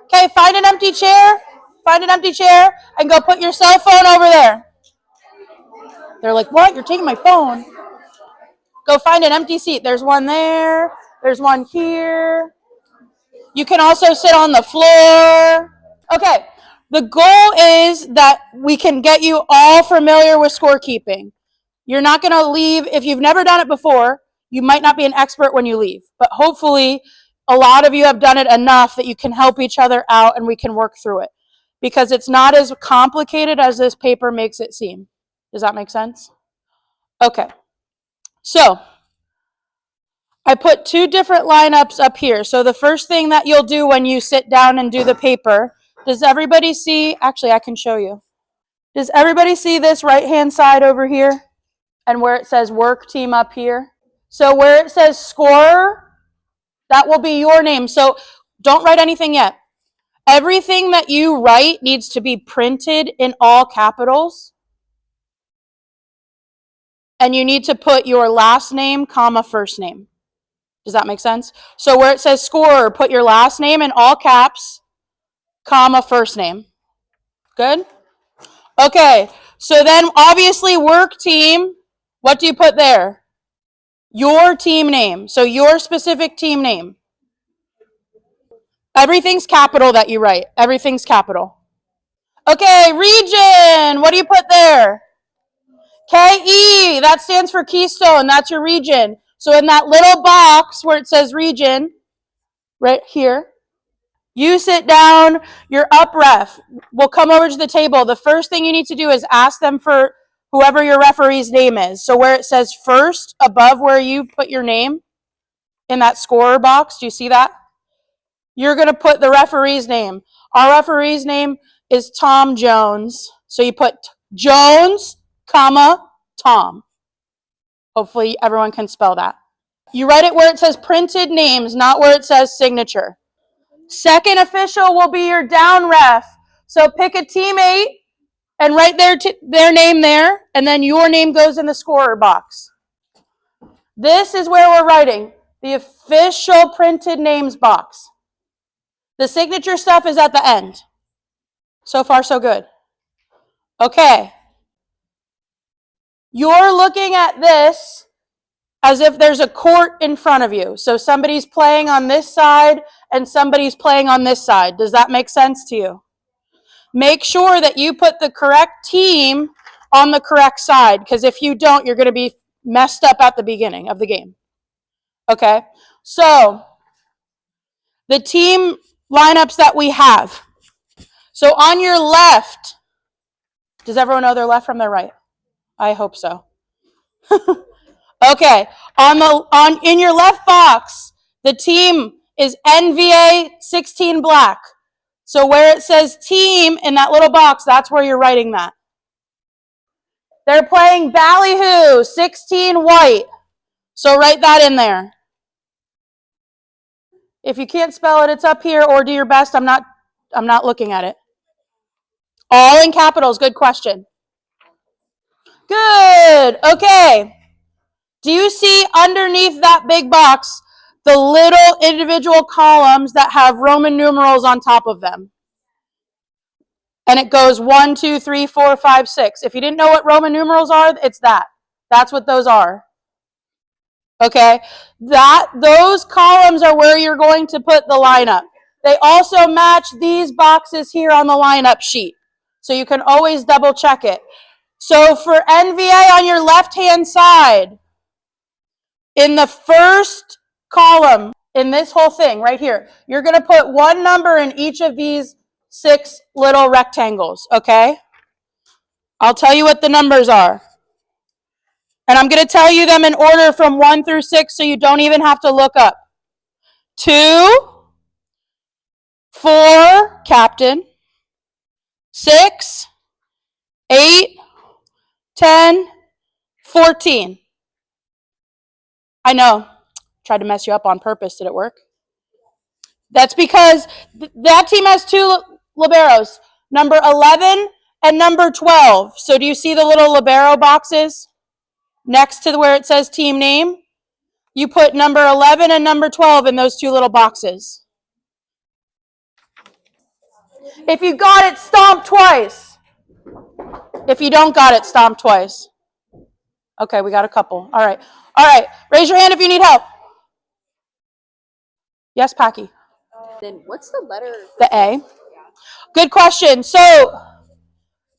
Okay, find an empty chair. Find an empty chair and go put your cell phone over there. They're like, what? You're taking my phone. Go find an empty seat. There's one there. There's one here. You can also sit on the floor. Okay, the goal is that we can get you all familiar with scorekeeping. You're not going to leave, if you've never done it before, you might not be an expert when you leave, but hopefully a lot of you have done it enough that you can help each other out and we can work through it, because it's not as complicated as this paper makes it seem. Does that make sense? Okay, so I put two different lineups up here. So the first thing that you'll do when you sit down and do the paper, does everybody see, actually I can show you. Does everybody see this right-hand side over here? And where it says work team up here? So where it says scorer, that will be your name. So don't write anything yet. Everything that you write needs to be printed in all capitals. And you need to put your last name, comma, first name. Does that make sense? So where it says scorer, put your last name in all caps, comma, first name. Good? Okay, so then obviously work team, what do you put there? Your team name, so your specific team name. Everything's capital that you write. Everything's capital. Okay, region, what do you put there? KE, that stands for Keystone, that's your region. So in that little box where it says region, right here, you sit down, your up ref will come over to the table. The first thing you need to do is ask them for whoever your referee's name is. So where it says first, above where you put your name, in that scorer box, do you see that? You're going to put the referee's name. Our referee's name is Tom Jones. So you put Jones, comma, Tom. Hopefully everyone can spell that. You write it where it says printed names, not where it says signature. Second official will be your down ref. So pick a teammate and write their name there, and then your name goes in the scorer box. This is where we're writing the official printed names box. The signature stuff is at the end. So far, so good. Okay. You're looking at this as if there's a court in front of you. So somebody's playing on this side and somebody's playing on this side. Does that make sense to you? Make sure that you put the correct team on the correct side, because if you don't, you're going to be messed up at the beginning of the game. Okay? So, the team lineups that we have. So on your left, does everyone know their left from their right? I hope so. Okay, in your left box, the team is NVA 16 black. So where it says team in that little box, that's where you're writing that. They're playing Ballyhoo 16 white. So write that in there. If you can't spell it, it's up here, or do your best. I'm not looking at it. All in capitals, good question. Good, okay. Do you see underneath that big box the little individual columns that have Roman numerals on top of them? And it goes 1, 2, 3, 4, 5, 6. If you didn't know what Roman numerals are, it's that. That's what those are. Okay? Those columns are where you're going to put the lineup. They also match these boxes here on the lineup sheet. So you can always double check it. So for NVA on your left-hand side, in the first column, in this whole thing right here, you're going to put one number in each of these 6 little rectangles, okay? I'll tell you what the numbers are. And I'm going to tell you them in order from 1 through 6 so you don't even have to look up. 2, 4, captain. 6, 8, 10, 14. I know. Tried to mess you up on purpose. Did it work? That's because that team has 2 liberos, number 11 and number 12. So do you see the little libero boxes next to where it says team name? You put number 11 and number 12 in those 2 little boxes. If you got it, stomp twice. If you don't got it, stomp twice. Okay, we got a couple. All right. All right. Raise your hand if you need help. Yes, Packy. Then what's the letter? The A. Good question. So,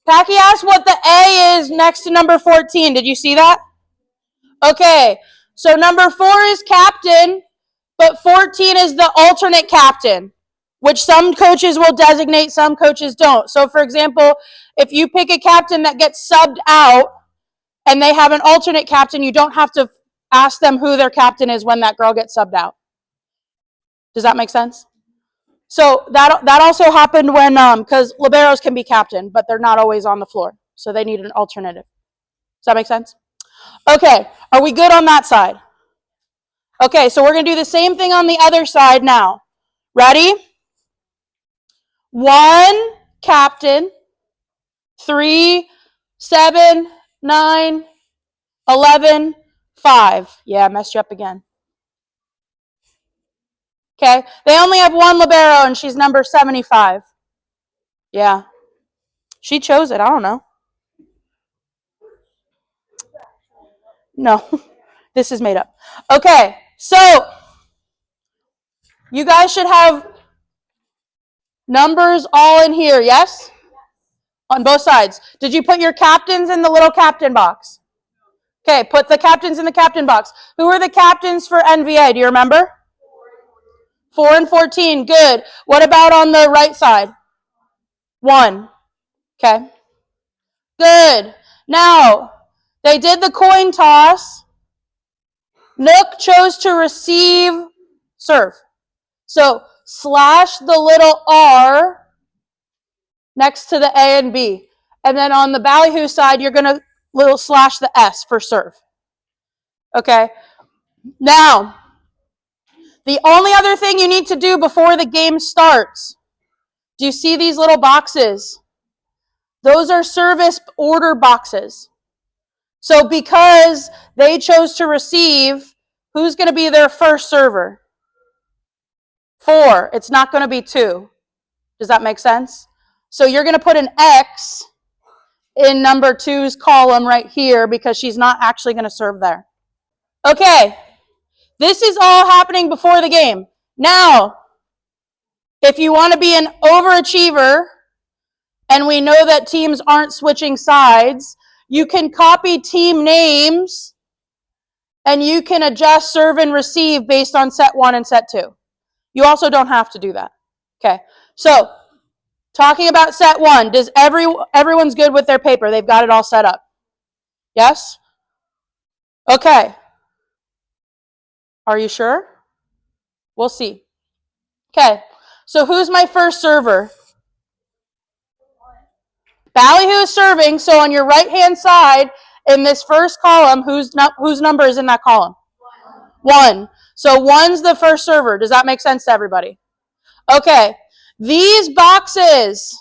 Packy asked what the A is next to number 14. Did you see that? Okay. So, number 4 is captain, but 14 is the alternate captain, which some coaches will designate, some coaches don't. So, for example, if you pick a captain that gets subbed out and they have an alternate captain, you don't have to ask them who their captain is when that girl gets subbed out. Does that make sense? So that also happened when, because liberos can be captain, but they're not always on the floor. So they need an alternative. Does that make sense? Okay, are we good on that side? Okay, so we're going to do the same thing on the other side now. Ready? 1, captain. 3, 7, 9, 11, 5. Yeah, I messed you up again. Okay, they only have 1 libero and she's number 75. Yeah. She chose it, I don't know. No, this is made up. Okay, so you guys should have numbers all in here, yes? On both sides. Did you put your captains in the little captain box? Okay, put the captains in the captain box. Who are the captains for NVA? Do you remember? 4 and 14, good. What about on the right side? 1. Okay. Good. Now, they did the coin toss. Nook chose to receive serve. So, slash the little R next to the A and B. And then on the ballyhoo side, you're going to little slash the S for serve. Okay. Now, the only other thing you need to do before the game starts, do you see these little boxes? Those are service order boxes. So because they chose to receive, who's going to be their first server? 4. It's not going to be 2. Does that make sense? So you're going to put an X in number 2's column right here because she's not actually going to serve there. Okay. This is all happening before the game. Now, if you want to be an overachiever, and we know that teams aren't switching sides, you can copy team names and you can adjust serve and receive based on set 1 and set 2. You also don't have to do that. Okay, so talking about set 1, does everyone's good with their paper? They've got it all set up. Yes? Okay. Are you sure? We'll see. Okay, so who's my first server? Ballyhoo is serving, so on your right-hand side, in this first column, whose number is in that column? 1. So 1's the first server. Does that make sense to everybody? Okay. These boxes,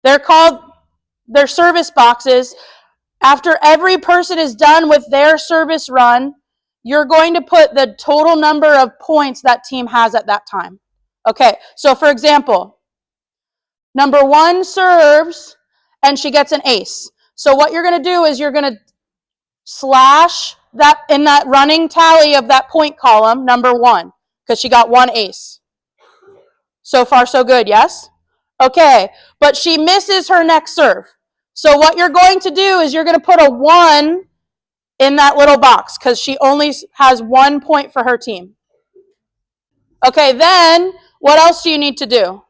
they're service boxes. After every person is done with their service run, you're going to put the total number of points that team has at that time. Okay, so for example, number 1 serves, and she gets an ace. So what you're going to do is you're going to slash that in that running tally of that point column, number 1, because she got 1 ace. So far, so good, yes? Okay, but she misses her next serve. So what you're going to do is you're going to put a 1 in that little box because she only has 1 point for her team. Okay, then what else do you need to do?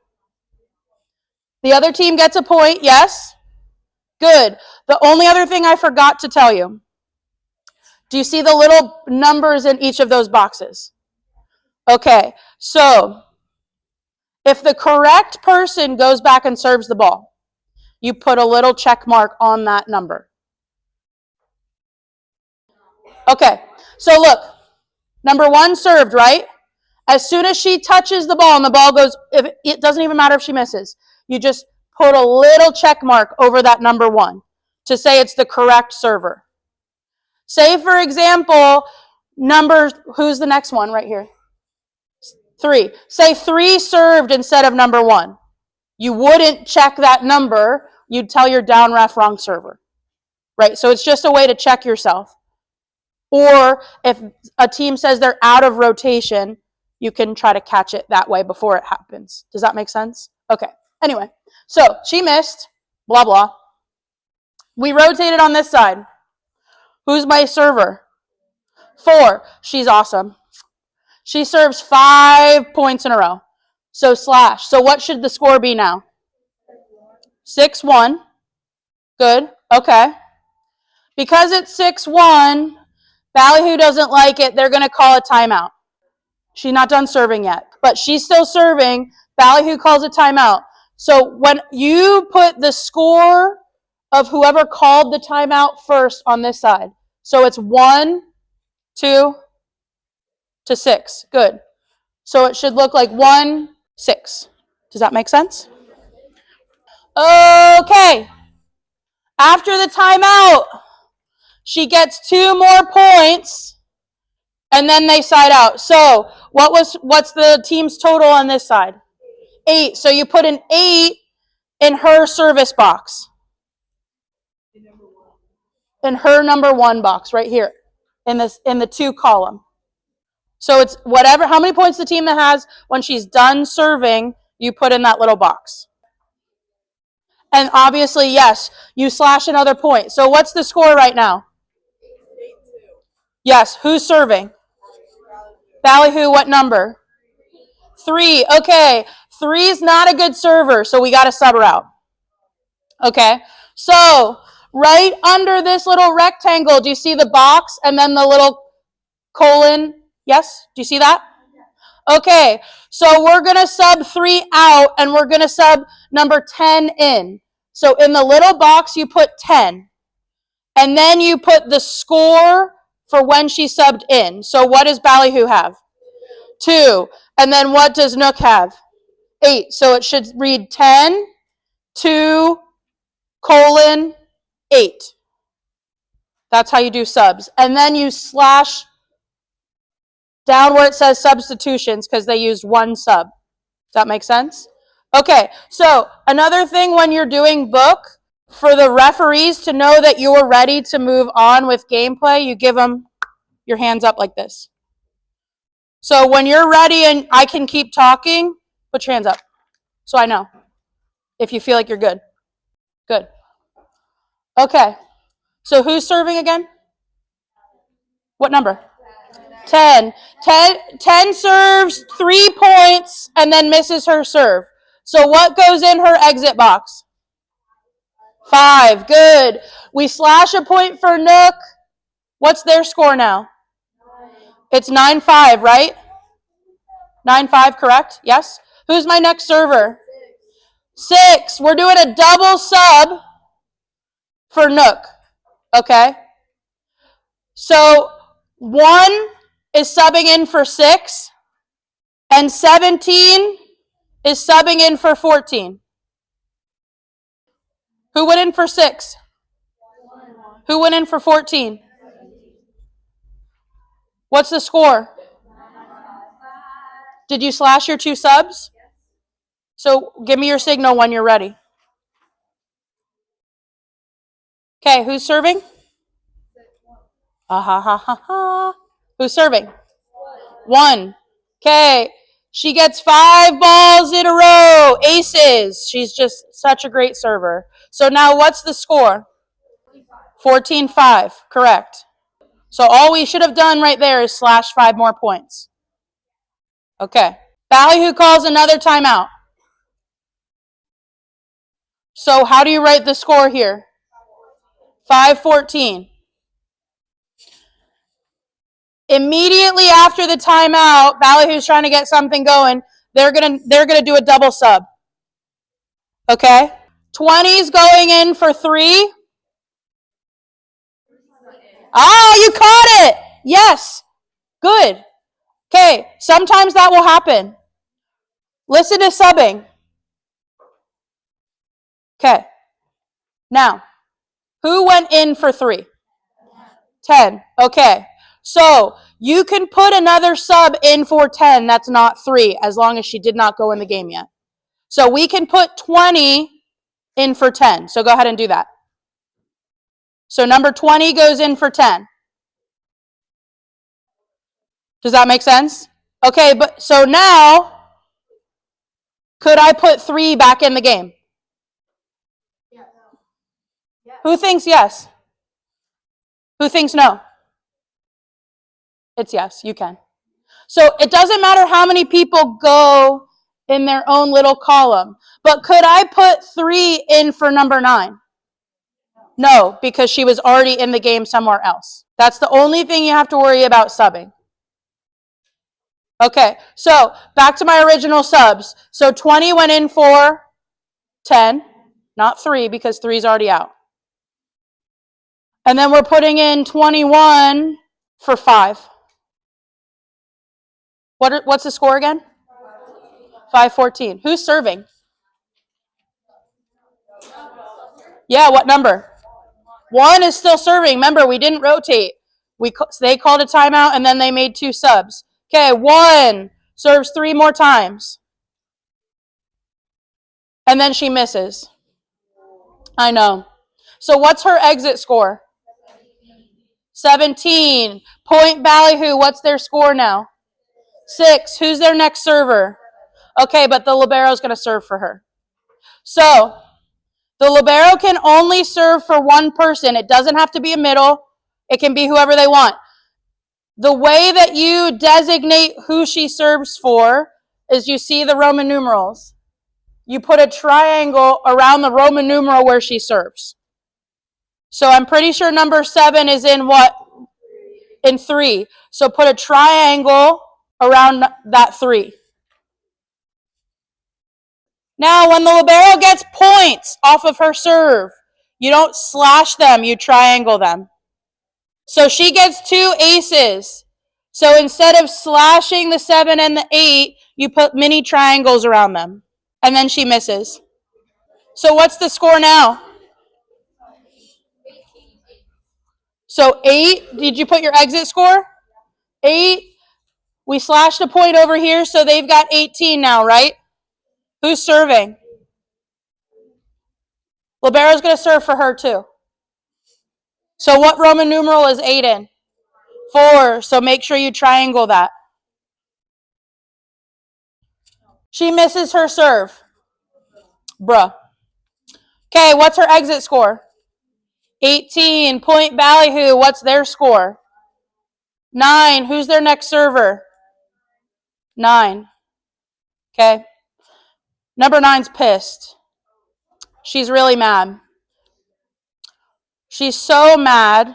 The other team gets a point, yes? Good. The only other thing I forgot to tell you. Do you see the little numbers in each of those boxes? Okay, so if the correct person goes back and serves the ball, you put a little check mark on that number. Okay, so look, number 1 served, right? As soon as she touches the ball and the ball goes, it doesn't even matter if she misses. You just put a little check mark over that number 1 to say it's the correct server. Say, for example, who's the next one right here? 3. Say 3 served instead of number 1. you wouldn't check that number. You'd tell your down ref wrong server, right? So it's just a way to check yourself. Or if a team says they're out of rotation, you can try to catch it that way before it happens. Does that make sense? Okay. Anyway, so she missed, blah, blah. We rotated on this side. Who's my server? 4. She's awesome. She serves 5 points in a row. So slash. So what should the score be now? 6-1. Good. Okay. Because it's 6-1, Ballyhoo doesn't like it. They're going to call a timeout. She's not done serving yet, but she's still serving. Ballyhoo calls a timeout. So when you put the score of whoever called the timeout first on this side, so it's 1, 2 to 6. Good. So it should look like 1, 6. Does that make sense? Okay. After the timeout, she gets 2 more points, and then they side out. So what's the team's total on this side? 8. So you put an 8 in her service box. In her number 1 box right here in the 2 column. So it's whatever, how many points the team that has when she's done serving, you put in that little box. And obviously, yes, you slash another point. So what's the score right now? 8-2. Yes, who's serving? Ballyhoo, what number? 3. Okay, 3 is not a good server, so we got to sub her out. Okay, so right under this little rectangle, do you see the box and then the little colon? Yes, do you see that? Okay, so we're going to sub 3 out and we're going to sub number 10 in. So in the little box, you put 10. And then you put the score for when she subbed in. So what does Ballyhoo have? 2. And then what does Nook have? 8. So it should read 10, 2, colon, 8. That's how you do subs. And then you slash down where it says substitutions because they used 1 sub. Does that make sense? Okay, so another thing when you're doing book, for the referees to know that you are ready to move on with gameplay, you give them your hands up like this. So when you're ready and I can keep talking, put your hands up so I know if you feel like you're good. Good. Okay, so who's serving again? What number? 10. 10 serves 3 points and then misses her serve. So what goes in her exit box? 5. Good. We slash a point for Nook. What's their score now? 9. It's 9-5, right? 9-5, correct? Yes? Who's my next server? 6. We're doing a double sub for Nook. Okay? So 1 is subbing in for 6, and 17 is subbing in for 14. Who went in for 6? Who went in for 14? What's the score? Did you slash your 2 subs? So give me your signal when you're ready. Okay, who's serving? Who's serving? 1. Okay, she gets 5 balls in a row. Aces. She's just such a great server. So now what's the score? 14-5, correct. So all we should have done right there is slash 5 more points. Okay. Ballyhoo calls another timeout. So how do you write the score here? 5-14. Immediately after the timeout, Ballyhoo's trying to get something going. They're gonna do a double sub. Okay? 20's going in for 3. Ah, you caught it! Yes. Good. Okay, sometimes that will happen. Listen to subbing. Okay. Now, who went in for 3? 10. Okay. So, you can put another sub in for 10 that's not 3 as long as she did not go in the game yet. So we can put 20 in for 10. So go ahead and do that. So number 20 goes in for 10. Does that make sense? Okay, but so now, could I put 3 back in the game? Who thinks yes? Who thinks no? It's yes, you can. So it doesn't matter how many people go in their own little column. But could I put 3 in for number 9? No, because she was already in the game somewhere else. That's the only thing you have to worry about subbing. Okay, so back to my original subs. So 20 went in for 10, not 3 because 3 is already out. And then we're putting in 21 for 5. What's the score again? 514. Who's serving? Yeah, what number? 1 is still serving. Remember, we didn't rotate. They called a timeout and then they made 2 subs. Okay, 1 serves 3 more times. And then she misses. I know. So what's her exit score? 17. Point Ballyhoo, what's their score now? 6. Who's their next server? Okay, but the libero is going to serve for her. So the libero can only serve for one person. It doesn't have to be a middle. It can be whoever they want. The way that you designate who she serves for is you see the Roman numerals. You put a triangle around the Roman numeral where she serves. So I'm pretty sure number 7 is in what? In 3. So put a triangle around that 3. Now, when the libero gets points off of her serve, you don't slash them, you triangle them. So she gets 2 aces. So instead of slashing the 7 and the 8, you put mini triangles around them. And then she misses. So what's the score now? So 8, did you put your exit score? 8, we slashed a point over here, so they've got 18 now, right? Who's serving? Libero's going to serve for her too. So what Roman numeral is 8 in? 4, so make sure you triangle that. She misses her serve. Bruh. Okay, what's her exit score? 18. Point Ballyhoo, what's their score? 9. Who's their next server? 9. Okay. Number 9's pissed. She's really mad. She's so mad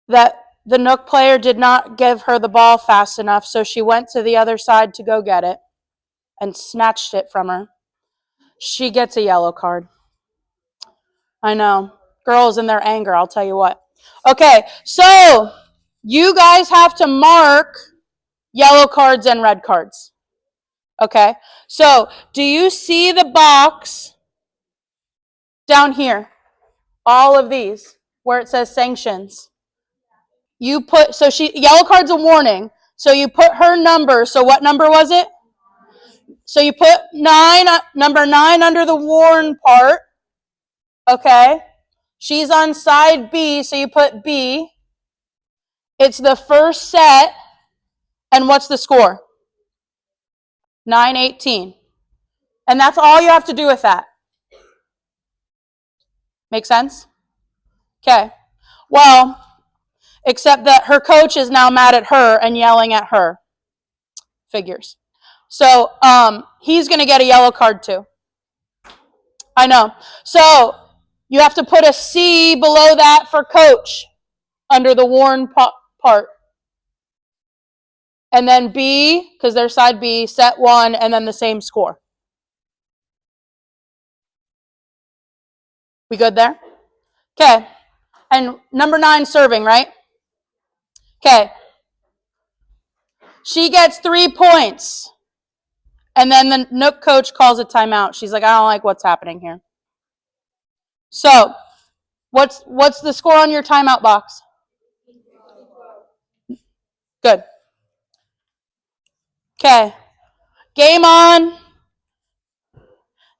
that the Nook player did not give her the ball fast enough, so she went to the other side to go get it and snatched it from her. She gets a yellow card. I know. Girls in their anger, I'll tell you what. Okay, so you guys have to mark yellow cards and red cards. Okay, so do you see the box down here? All of these, where it says sanctions. You put, so yellow card's a warning. So you put her number. So what number was it? So you put 9, number 9 under the warn part. Okay. She's on side B, so you put B. It's the first set. And what's the score? 9-18. And that's all you have to do with that. Make sense? Okay. Well, except that her coach is now mad at her and yelling at her. Figures. So he's going to get a yellow card too. I know. So you have to put a C below that for coach under the warn part. And then B, because they're side B, set 1, and then the same score. We good there? Okay. And number 9 serving, right? Okay. She gets 3 points. And then the Nook coach calls a timeout. She's like, I don't like what's happening here. So, what's the score on your timeout box? Good. Okay. Game on.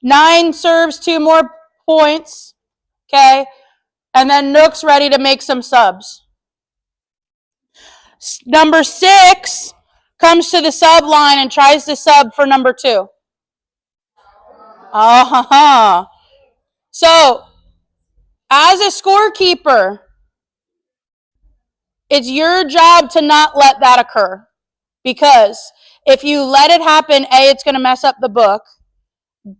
9 serves 2 more points. Okay. And then Nook's ready to make some subs. Number 6 comes to the sub line and tries to sub for number 2. So, as a scorekeeper, it's your job to not let that occur. Because if you let it happen, A, it's going to mess up the book.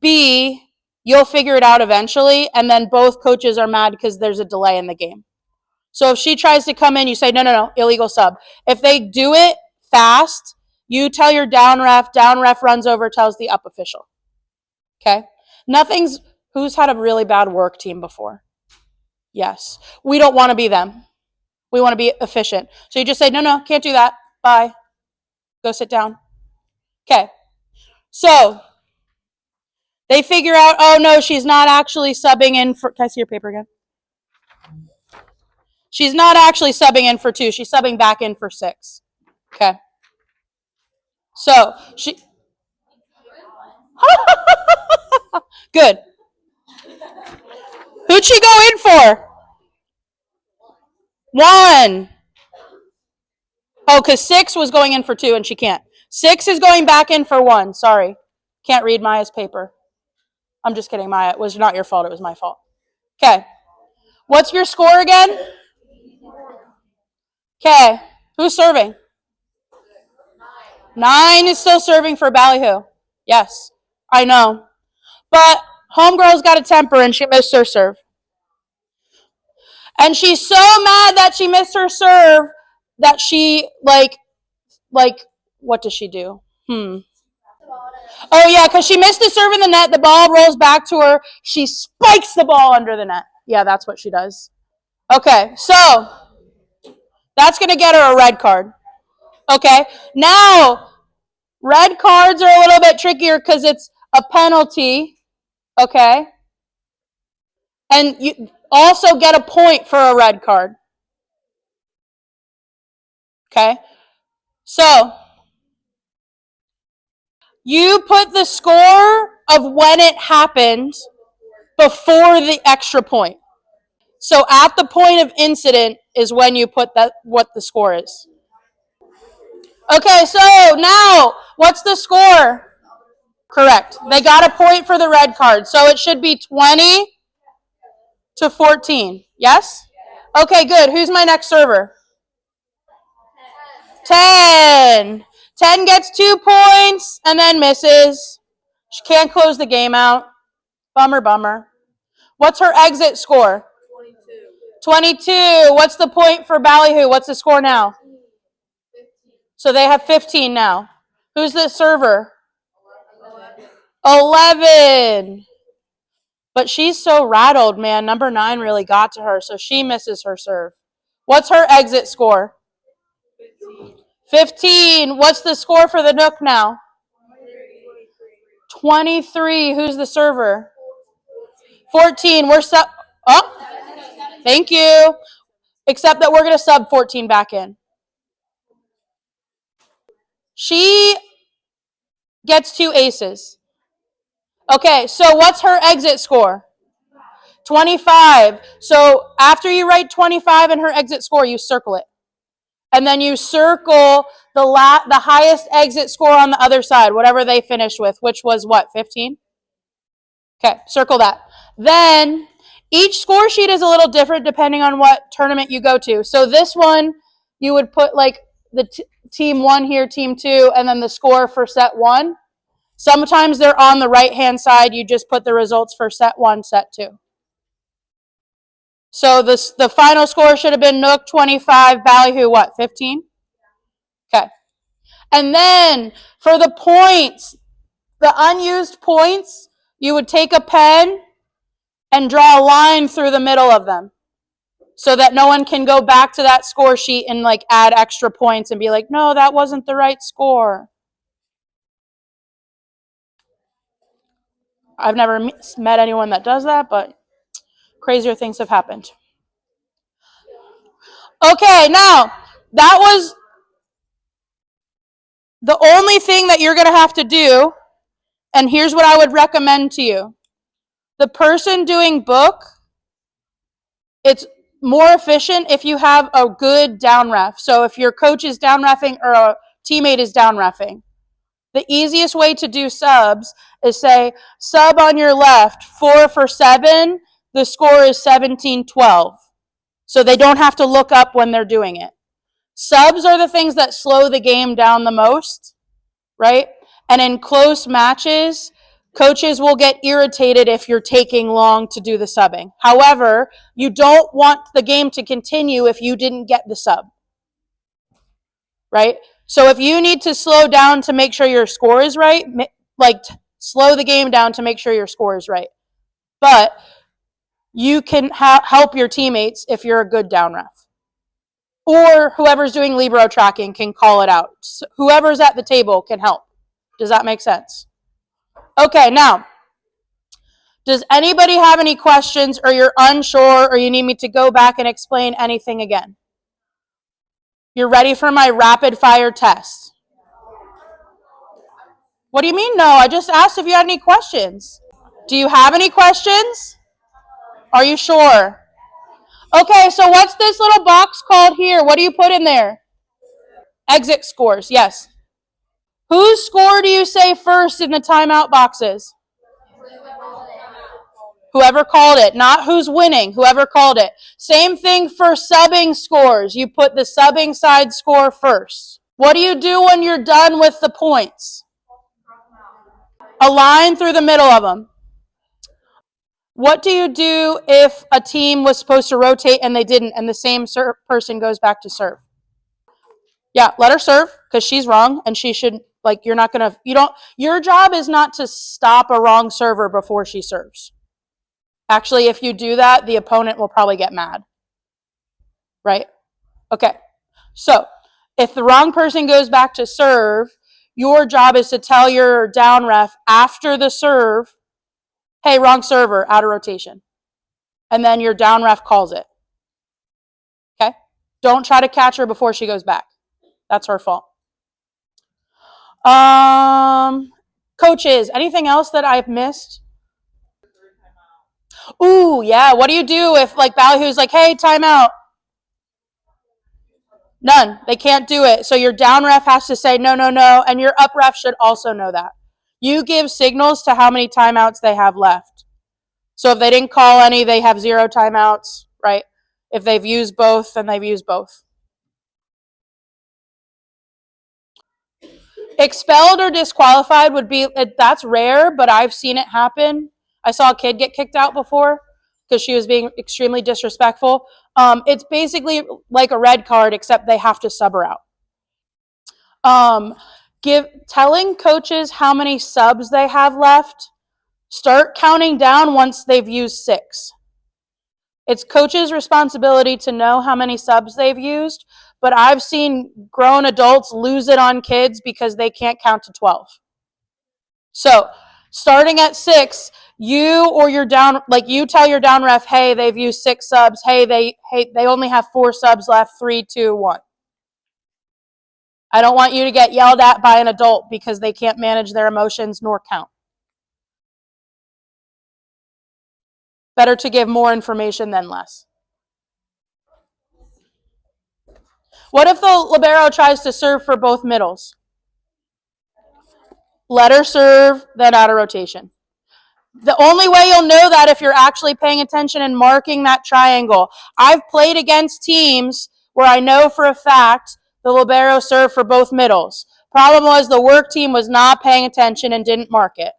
B, you'll figure it out eventually, and then both coaches are mad because there's a delay in the game. So if she tries to come in, you say, no, illegal sub. If they do it fast, you tell your down ref runs over, tells the up official. Okay? Who's had a really bad work team before? Yes. We don't want to be them. We want to be efficient. So you just say, no, can't do that. Bye. Go sit down. Okay. So they figure out, oh no, she's not actually subbing in for, can I see your paper again? She's not actually subbing in for 2. She's subbing back in for 6. Okay. So she, good. Who'd she go in for? 1. Oh, because 6 was going in for 2 and she can't. 6 is going back in for 1. Sorry. Can't read Maya's paper. I'm just kidding, Maya. It was not your fault. It was my fault. Okay. What's your score again? Okay. Who's serving? 9 is still serving for Ballyhoo. Yes. I know. But homegirl's got a temper and she missed her serve. And she's so mad that she missed her serve that she, like, what does she do? Oh, yeah, because she missed the serve in the net. The ball rolls back to her. She spikes the ball under the net. Yeah, that's what she does. Okay, so that's going to get her a red card. Okay, now red cards are a little bit trickier because it's a penalty. Okay, and you also get a point for a red card. Okay, so you put the score of when it happened before the extra point. So at the point of incident is when you put that what the score is. Okay, so now what's the score? Correct. They got a point for the red card. So it should be 20 to 14. Yes? Okay, good. Who's my next server? 10. 10 gets 2 points and then misses. She can't close the game out. Bummer. What's her exit score? 22. What's the point for Ballyhoo? What's the score now? 15. So they have 15 now. Who's the server? 11. But she's so rattled, man. Number 9 really got to her, so she misses her serve. What's her exit score? 15. What's the score for the Nook now? 23. Who's the server? 14. Thank you. Except that we're going to sub 14 back in. She gets 2 aces. Okay, so what's her exit score? 25. So after you write 25 in her exit score, you circle it. And then you circle the highest exit score on the other side, whatever they finished with, which was what, 15? Okay, circle that. Then each score sheet is a little different depending on what tournament you go to. So this one, you would put like the team 1 here, team 2, and then the score for set 1. Sometimes they're on the right-hand side. You just put the results for set 1, set 2. So the final score should have been Nook 25, Ballyhoo what, 15? Okay. And then for the points, the unused points, you would take a pen and draw a line through the middle of them so that no one can go back to that score sheet and like add extra points and be like, no, that wasn't the right score. I've never met anyone that does that, but crazier things have happened. Okay, now, that was the only thing that you're going to have to do, and here's what I would recommend to you. The person doing book, it's more efficient if you have a good down ref. So if your coach is down refing or a teammate is down refing, the easiest way to do subs is say, sub on your left, 4 for 7, the score is 17-12. So they don't have to look up when they're doing it. Subs are the things that slow the game down the most, right? And in close matches, coaches will get irritated if you're taking long to do the subbing. However, you don't want the game to continue if you didn't get the sub, right? So if you need to slow down to make sure your score is right, like slow the game down to make sure your score is right. But you can help your teammates if you're a good down ref. Or whoever's doing libero tracking can call it out. So whoever's at the table can help. Does that make sense? Okay, now, does anybody have any questions, or you're unsure, or you need me to go back and explain anything again? You're ready for my rapid fire test? What do you mean no? I just asked if you had any questions. Do you have any questions? Are you sure? Okay, so what's this little box called here? What do you put in there? Exit scores, yes. Whose score do you say first in the timeout boxes? Whoever called it, not who's winning, whoever called it. Same thing for subbing scores. You put the subbing side score first. What do you do when you're done with the points? A line through the middle of them. What do you do if a team was supposed to rotate and they didn't, and the same person goes back to serve? Yeah, let her serve, because she's wrong, and she should, like, your job is not to stop a wrong server before she serves. Actually, if you do that, the opponent will probably get mad. Right? Okay. So, if the wrong person goes back to serve, your job is to tell your down ref after the serve, hey, wrong server, out of rotation. And then your down ref calls it. Okay? Don't try to catch her before she goes back. That's her fault. Coaches, anything else that I've missed? Ooh, yeah. What do you do if, like, Ballyhoo's like, hey, timeout? None. They can't do it. So your down ref has to say no, no, no, and your up ref should also know that. You give signals to how many timeouts they have left. So if they didn't call any, they have 0 timeouts, right? If they've used both, then they've used both. Expelled or disqualified would be, that's rare, but I've seen it happen. I saw a kid get kicked out before because she was being extremely disrespectful. It's basically like a red card, except they have to sub her out. Telling coaches how many subs they have left. Start counting down once they've used 6. It's coaches' responsibility to know how many subs they've used, but I've seen grown adults lose it on kids because they can't count to 12. So, starting at 6, you or your down, like, you tell your down ref, hey, they've used 6 subs. Hey, they only have 4 subs left. 3, 2, 1. I don't want you to get yelled at by an adult because they can't manage their emotions nor count. Better to give more information than less. What if the libero tries to serve for both middles? Let her serve, then out of rotation. The only way you'll know that if you're actually paying attention and marking that triangle. I've played against teams where I know for a fact the libero served for both middles. Problem was the work team was not paying attention and didn't mark it.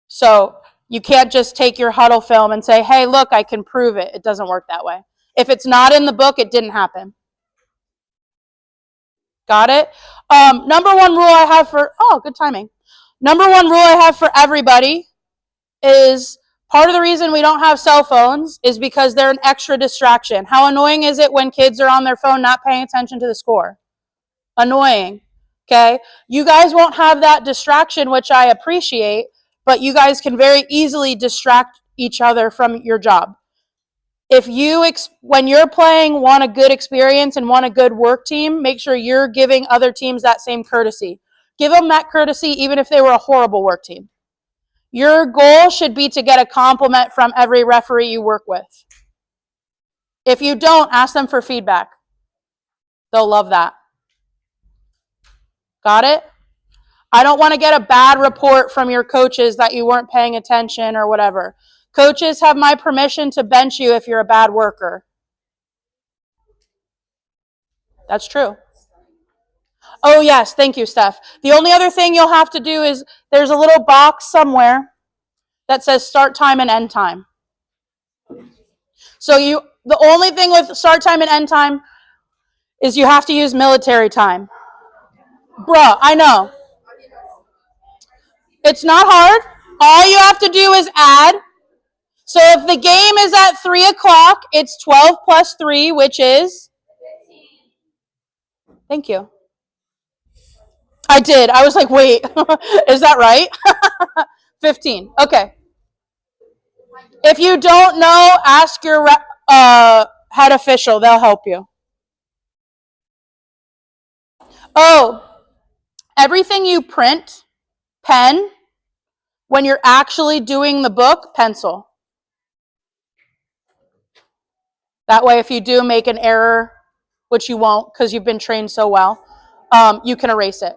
So you can't just take your huddle film and say, hey, look, I can prove it. It doesn't work that way. If it's not in the book, it didn't happen. Got it? Number one rule I have for, good timing. Number one rule I have for everybody is part of the reason we don't have cell phones is because they're an extra distraction. How annoying is it when kids are on their phone not paying attention to the score? Annoying. Okay? You guys won't have that distraction, which I appreciate, but you guys can very easily distract each other from your job. If you, when you're playing, want a good experience and want a good work team, make sure you're giving other teams that same courtesy. Give them that courtesy even if they were a horrible work team. Your goal should be to get a compliment from every referee you work with. If you don't, ask them for feedback. They'll love that. Got it? I don't want to get a bad report from your coaches that you weren't paying attention or whatever. Coaches have my permission to bench you if you're a bad worker. That's true. Oh, yes. Thank you, Steph. The only other thing you'll have to do is there's a little box somewhere that says start time and end time. So the only thing with start time and end time is you have to use military time. Bruh, I know. It's not hard. All you have to do is add. So if the game is at 3 o'clock, it's 12 plus 3, which is? Thank you. I did. I was like, wait, is that right? 15. Okay. If you don't know, ask your head official. They'll help you. Oh, everything you print, pen. When you're actually doing the book, pencil. That way, if you do make an error, which you won't because you've been trained so well, you can erase it.